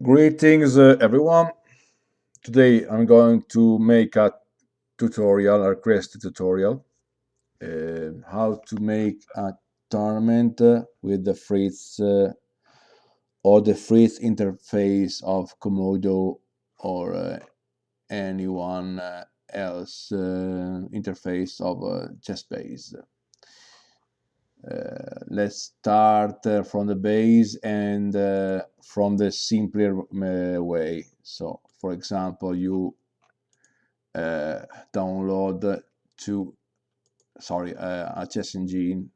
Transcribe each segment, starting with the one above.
Greetings, everyone. Today I'm going to make a tutorial, a request tutorial, how to make a tournament with the Fritz or the Fritz interface of Komodo or anyone else interface of chess-base. Let's start from the base and from the simpler way. So, for example, you download a chess engine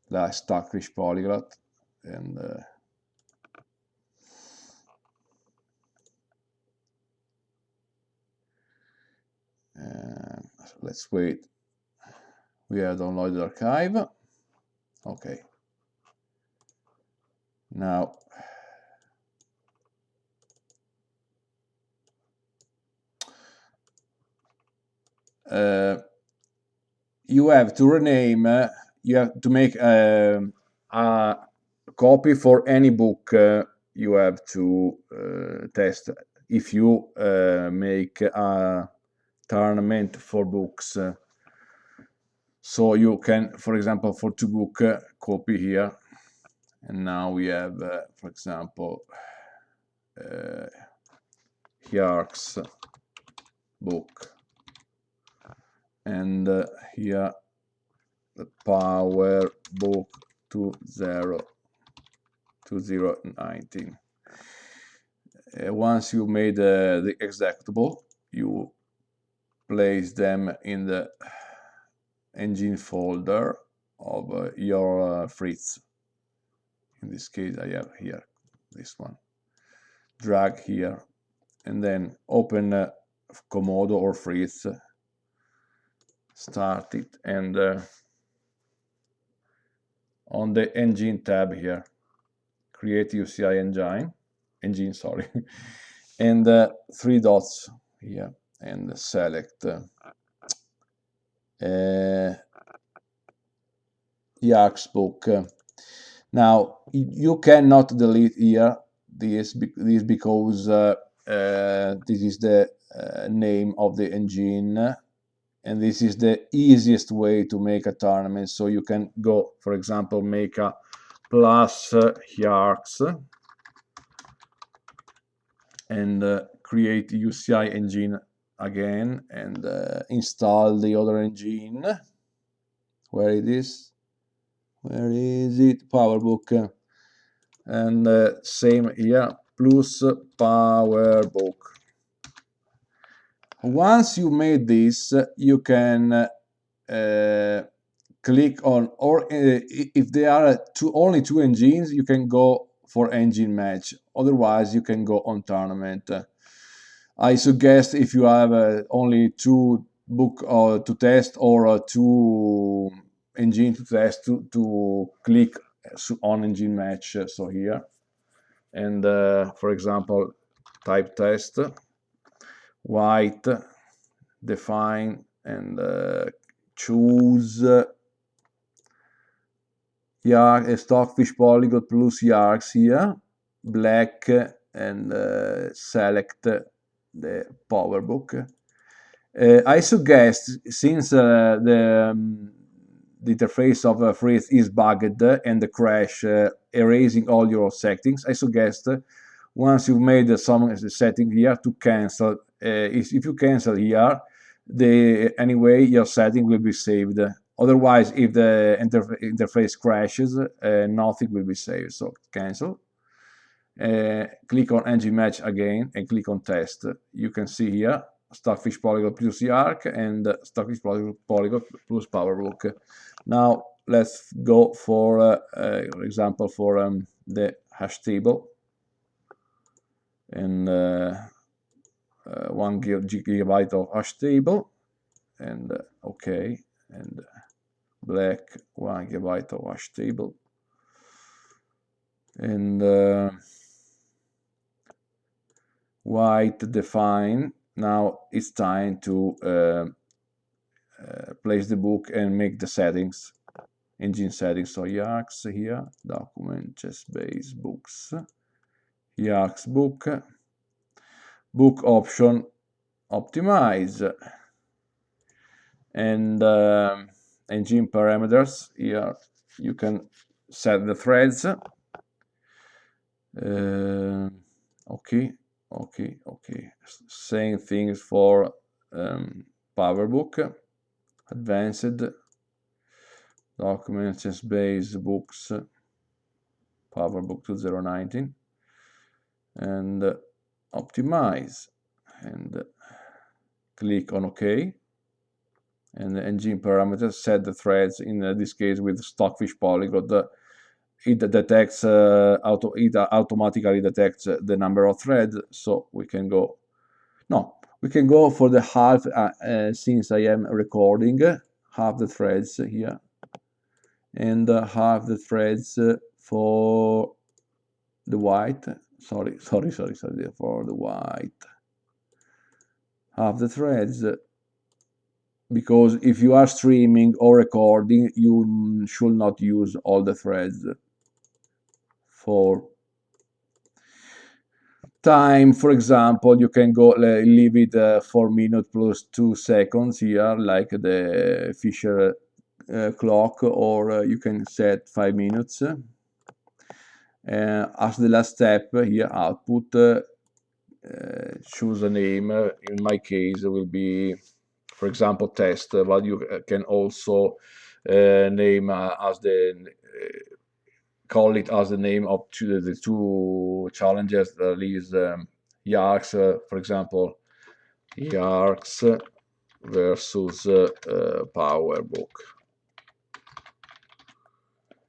like Stockfish Polyglot, and let's wait. We have downloaded the archive. Okay. Now you have to rename. You have to make a copy for any book you have to test. If you make a tournament for books, so you can, for example, for two book copy here, and now we have, for example, Yark's book, and here the Power Book 2019. Once you made the executable, you place them in the engine folder of your Fritz. In this case, I have here this one. Drag here, and then open Komodo or Fritz. Start it, and on the engine tab here, create UCI engine, sorry, and three dots here, and select Yark's book. Now you cannot delete here this because this is the name of the engine, and this is the easiest way to make a tournament. So you can go, for example, make a plus Yarks and create UCI engine again, and install the other engine. Where it is? Where is it? PowerBook. And same here, plus PowerBook. Once you made this, you can click on, or if there are only two engines, you can go for engine match. Otherwise, you can go on tournament. I suggest if you have only two book to test, or two engine to test, to click on engine match. So here, and for example, type test, white, define, and choose Stockfish Polyglot plus Yarks here, black, and select the PowerBook. I suggest, since the interface of Fritz is bugged and the crash erasing all your settings, I suggest once you've made some setting here to cancel. If you cancel here, anyway your setting will be saved. Otherwise, if the interface crashes, nothing will be saved. So cancel. Click on engine match again and click on test. You can see here Stockfish Polyglot plus Yark and Stockfish Polyglot plus PowerBook. Now let's go for example for the hash table, and 1 gigabyte of hash table, and okay, and black 1 gigabyte of hash table, and white define. Now it's time to place the book and make the settings, engine settings. So Yarks here, document, chess base, books, Yarks book, book option optimize, and engine parameters. Here you can set the threads. Okay. Same things for PowerBook, advanced documents, base books, PowerBook 2019, and optimize, and click on OK. And the engine parameters set the threads, in this case with Stockfish Polyglot. It detects it automatically detects the number of threads, so we can go for the half, since I am recording, half the threads here, and half the threads for the white. Sorry, for the white. Half the threads, because if you are streaming or recording, you should not use all the threads. For time, for example, you can go leave it 4 minutes plus 2 seconds here, like the Fisher clock, or you can set 5 minutes. As the last step here, output, choose a name. In my case, it will be, for example, test, but you can also name as the call it as the name of the two challenges. That is Yarks, for example, Yarks versus PowerBook.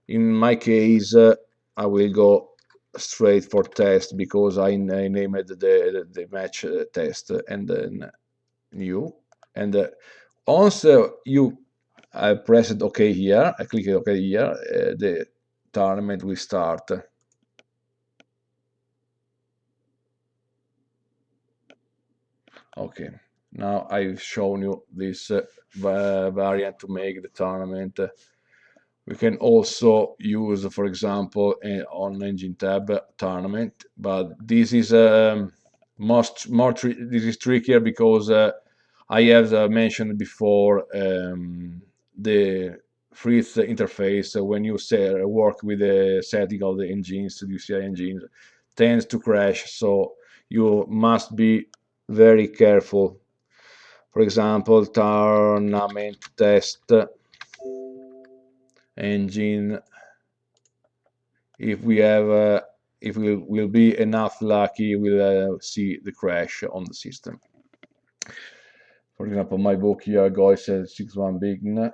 In my case, I will go straight for test, because I named the match test, and then new. And once I pressed OK here, I clicked OK here, the tournament will start. Okay, now I've shown you this variant to make the tournament. We can also use, for example, on engine tab tournament, but this is this is trickier, because I have mentioned before, the Fritz interface, when you work with the setting of the engines, the UCI engines, tends to crash, so you must be very careful. For example, tournament test engine, if we have if we will be enough lucky, we'll see the crash on the system. For example, my book here, Goy says 61 Bign,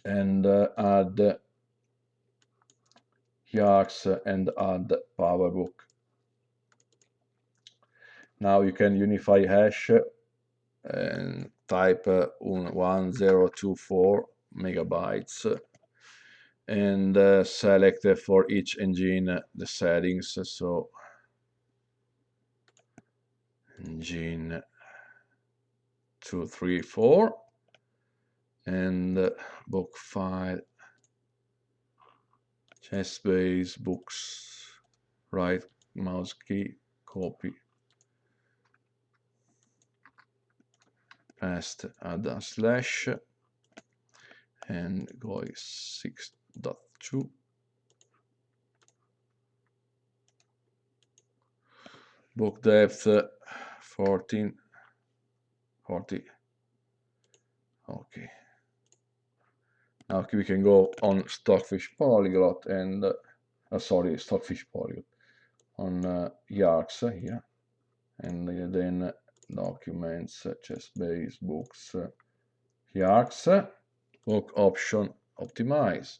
and add Yarks and add PowerBook. Now you can unify hash and type 1024 megabytes, and select for each engine the settings. So engine 2, 3, 4, and book file, chess base books, right mouse key, copy, paste, add a slash, and go 6.2. Book depth 14, 40. Okay. Now we can go on Stockfish Polyglot and Stockfish Polyglot on Yarks here, and then documents, chess base, books, Yarks, book option optimize,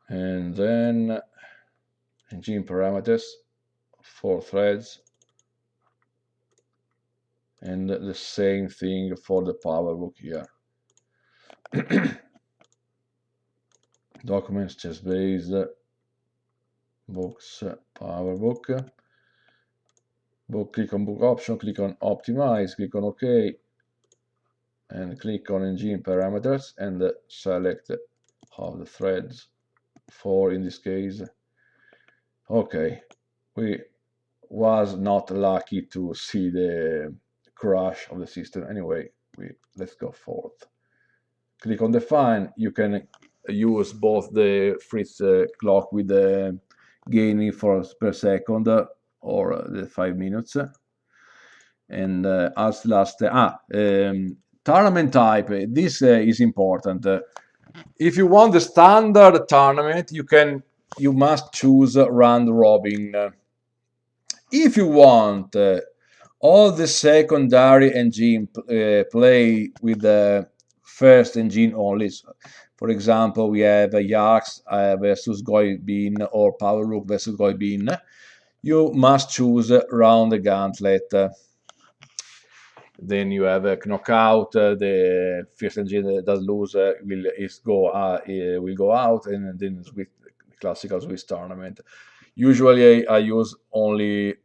and then engine parameters, 4 threads, and the same thing for the PowerBook here. Documents, chess base, books, PowerBook, book, click on book option, click on optimize, click on OK, and click on engine parameters, and select all the threads, 4 in this case. Okay, we was not lucky to see the crash of the system. Anyway, let's go forth. Click on define. You can use both the Fritz clock with the gaining for per second or the 5 minutes. And as last, tournament type. This is important. If you want the standard tournament, you must choose round robin. If you want all the secondary engine play with the first engine only. For example, we have Yarks versus Goy Bean or Power Look versus Goy Bean. You must choose round the gauntlet. Then you have a knockout. The first engine that does lose will go out, and then Swiss, classical Swiss tournament. Usually, I use only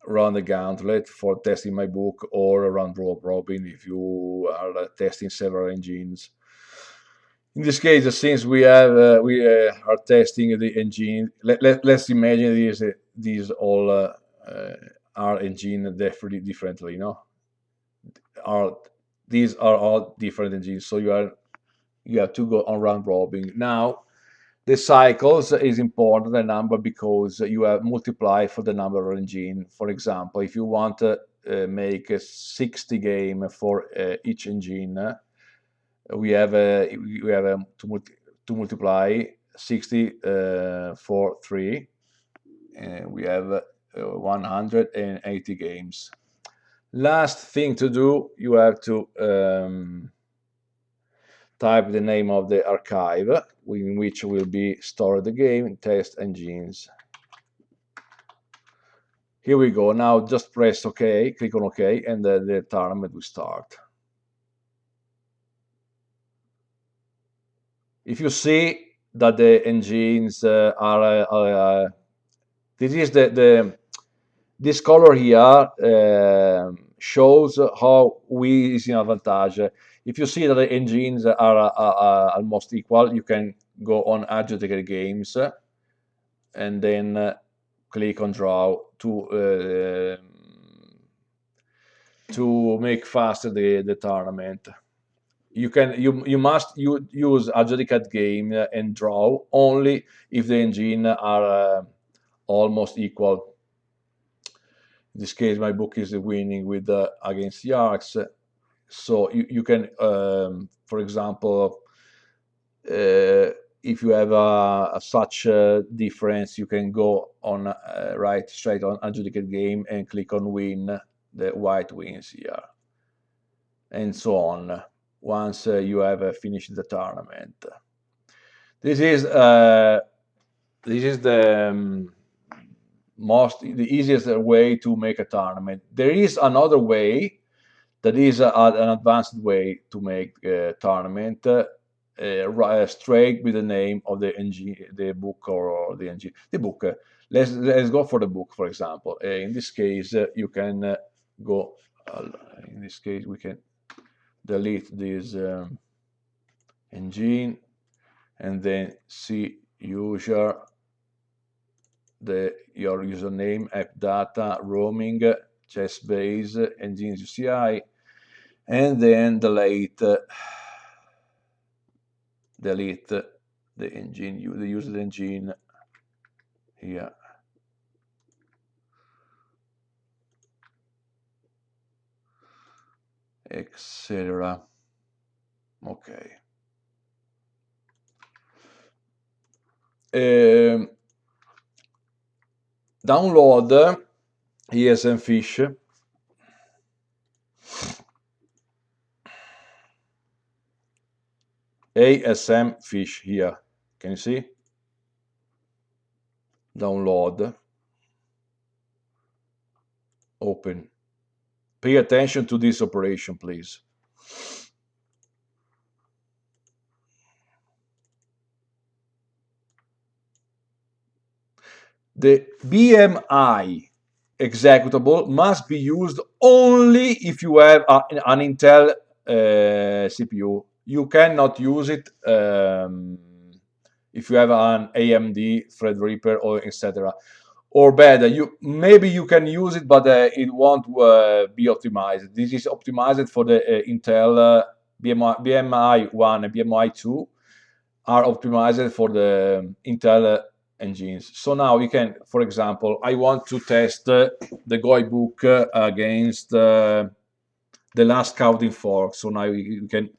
run the gauntlet for testing my book, or run robin if you are testing several engines. In this case, since we are testing the engine, let's imagine these all are engine differently, these are all different engines, so you have to go on round robin. Now the cycles is important, the number, because you have multiply for the number of engine. For example, if you want to make a 60 game for each engine, we have to multiply 60 for 3, and we have 180 games. Last thing to do, you have to type the name of the archive in which will be stored the game, test engines. Here we go. Now just press OK, click on OK, and the tournament will start. If you see that the engines are this is this color here shows how we is in advantage. If you see that the engines are almost equal, you can go on adjudicated games and then click on draw to make faster the tournament. You must use adjudicate game and draw only if the engine are almost equal. In this case, my book is winning with against Yarks. So you can, for example, if you have such a difference, you can go on right straight on adjudicate game and click on win. The white wins here, and so on. Once you have finished the tournament, this is the the easiest way to make a tournament. There is another way that is an advanced way to make a tournament straight with the name of the engine, the book, or the engine. The book. Let's go for the book, for example. In this case, you can go. In this case, we can delete this engine and then see user your username, app data, roaming, chess base, engines UCI, and then delete the engine, the user engine here. Etc. Okay. Download ESM fish. ASM fish here. Can you see? Download. Open. Pay attention to this operation, please. The BMI executable must be used only if you have an Intel CPU. You cannot use it if you have an AMD Threadripper or etc. or better, maybe you can use it, but it won't be optimized. This is optimized for the Intel BMI 1 and BMI 2 are optimized for the Intel engines. So now you can, for example, I want to test the GOI book against the last counting fork. So now you can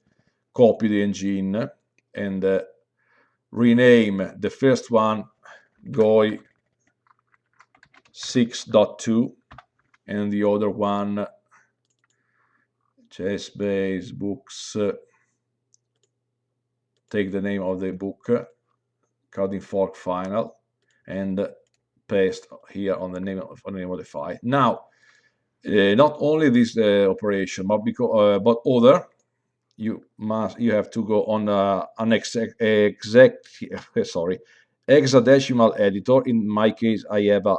copy the engine and rename the first one GOI 6.2 and the other one chess base books. Take the name of the book, counting fork final, and paste here on the name of the file. Now, not only this operation, but other, you have to go on an hexadecimal editor. In my case, I have a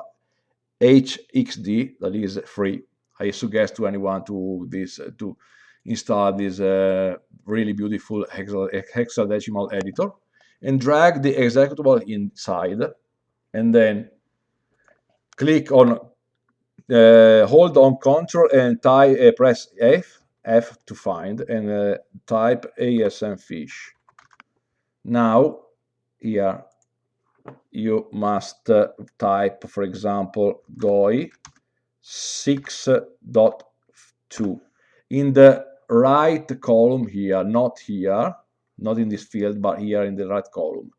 HXD that is free. I suggest to anyone to install this really beautiful hexadecimal editor and drag the executable inside, and then click on hold on Control and press F to find, and type ASM fish. Now here you must type, for example, GOI 6.2 in the right column here, not here, not in this field, but here in the right column.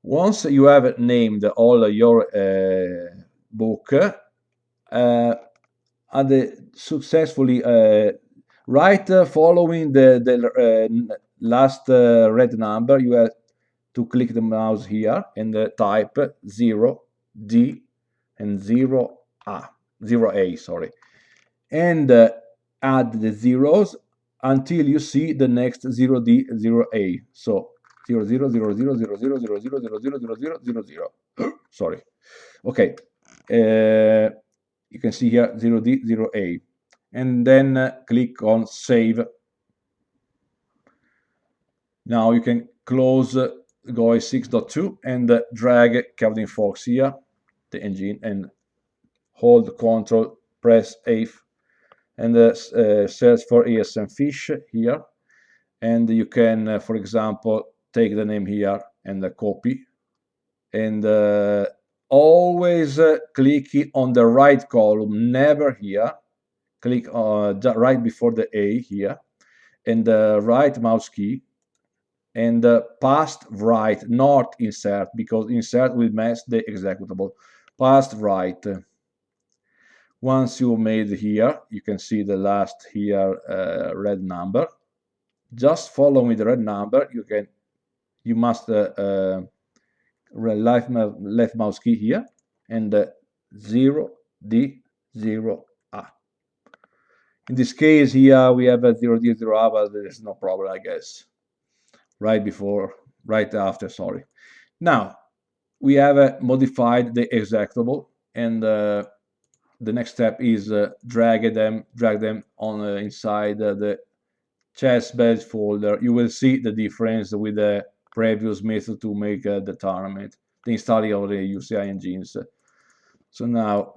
Once you have named all your book, and successfully right following the last red number, you have to click the mouse here and type 0D and 0A, sorry, and add the zeros until you see the next 0D, 0A. So 0, 0, 0, 0, 0, 0, 0, 0, 0, 0, 0, 0, 0, 0. Sorry. Okay. You can see here 0D, 0A. And then click on Save. Now you can close GOI 6.2 and drag counting forks here, the engine, and hold Control, press F, and search for ASM fish here. And you can, for example, take the name here and copy, and always click on the right column, never here. Click right before the A here, and the right mouse key, and past right, not insert, because insert will mess the executable. Past right. Once you made here, you can see the last here red number. Just following the red number, you must left mouse key here, and 0D0A. In this case here we have a 0D0A, but there's no problem, I guess. Right after, sorry. Now we have modified the executable, and the next step is drag them on inside the chess base folder. You will see the difference with the previous method to make the tournament, the installing of the UCI engines. So now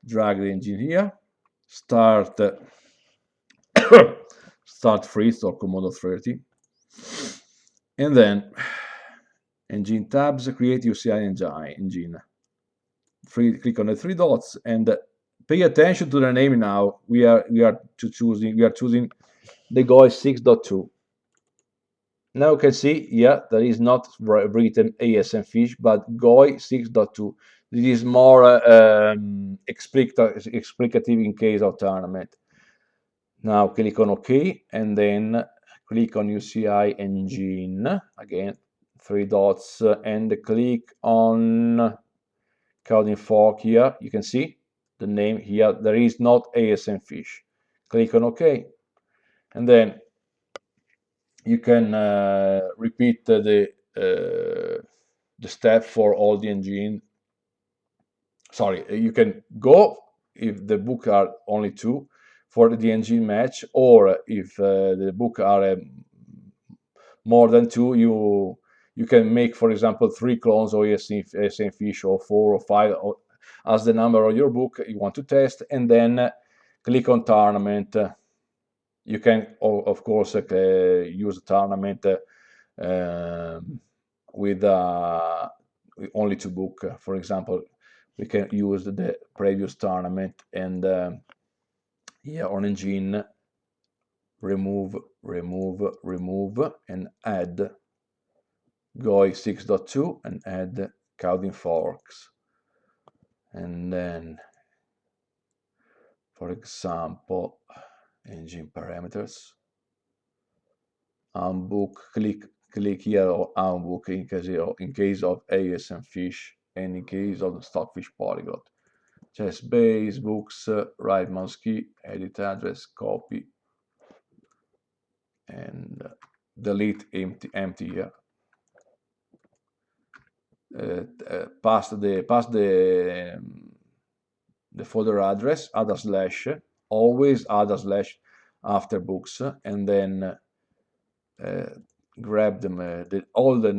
drag the engine here, start Fritz or Commodore 30, and then engine tabs, create UCI engine. Click on the three dots and pay attention to the name. Now we are choosing the GOI 6.2. Now you can see, yeah, there is not written ASM fish, but GOI 6.2. This is more explicative in case of tournament. Now click on OK, and then click on UCI engine again, three dots, and click on counting fork here. You can see the name here. There is not ASM fish. Click on OK, and then you can repeat the step for all the engine. Sorry, you can go if the book are only 2 for the engine match, or if the book are more than 2, you can make, for example, 3 clones of ASM fish, or 4 or 5, or as the number of your book you want to test, and then click on tournament. You can, of course, use a tournament with only 2 books. For example, we can use the previous tournament, and here on engine, remove, and add GOI 6.2 and add Cowden Forks. And then, for example, engine parameters, unbook, click here on unbook in case of AS and fish, and in case of the stockfish polyglot. Chest base, books, right mouse key, edit address, copy, and delete empty here. Pass the folder address, add a slash, always add a slash after books, and then grab them all the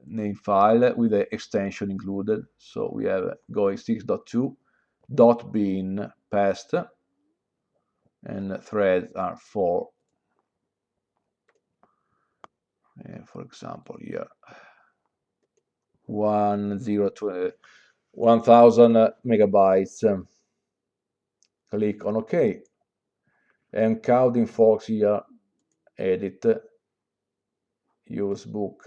name file with the extension included. So we have GOI 6.2 .bin past, and threads are 4. For example, here 1000 megabytes. Click on OK, and Cowden Fox here, edit, use book.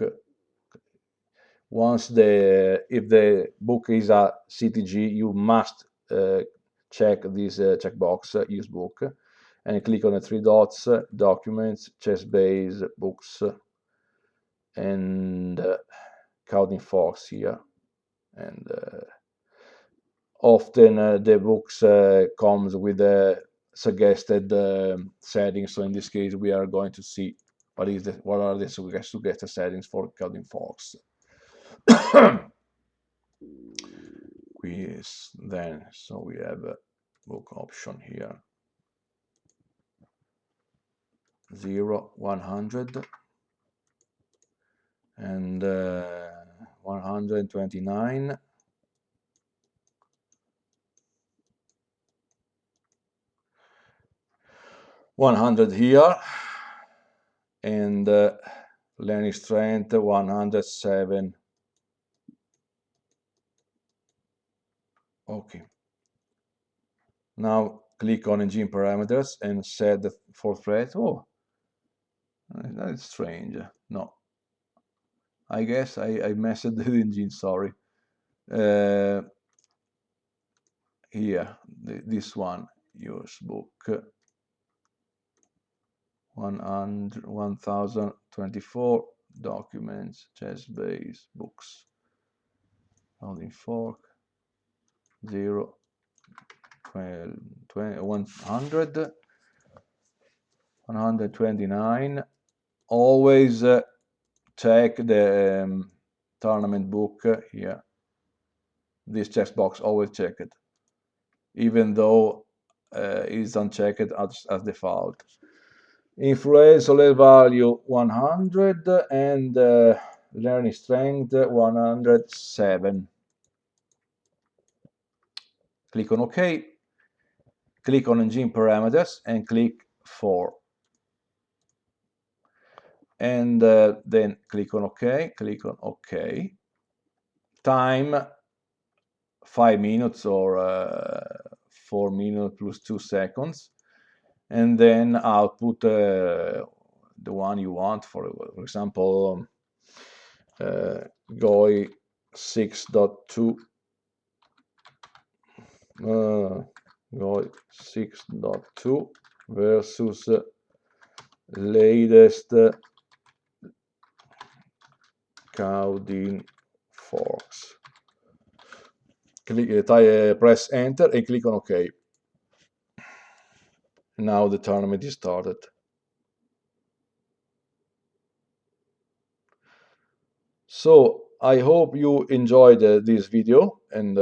If the book is a CTG, you must check this checkbox, use book, and click on the 3 dots, documents, chest base, books, and Cowden Fox here. And often the books comes with suggested settings. So in this case, we are going to see what are the suggested settings for Cowden Fox. Then, so we have a book option here, 0, 100, and 129, 100 here, and learning strength 107. Okay. Now click on engine parameters and set the 4 threads. Oh, that is strange. No, I guess I messed the engine. Sorry. Here, this one, use book 1024, documents, chest base, books, holding fork, 0, 100, 129. Always check the tournament book here. This checkbox, always check it, even though it's unchecked as default. Influence OLED value 100 and learning strength 107. Click on OK. Click on engine parameters and click 4. And then click on OK. Click on OK. Time 5 minutes or 4 minutes plus 2 seconds. And then output the one you want. For example, GOI 6.2. GOI 6.2 versus latest Cowden Forks. Press enter and click on OK. Now the tournament is started. So I hope you enjoyed this video, and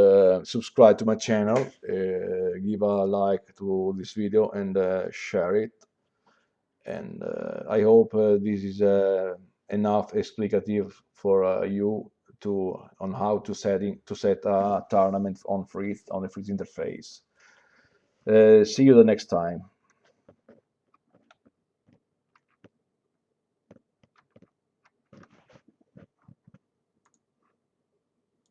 subscribe to my channel, give a like to this video, and share it. And I hope this is enough explicative for you on how to set a tournament on Fritz on the Fritz interface. See you the next time.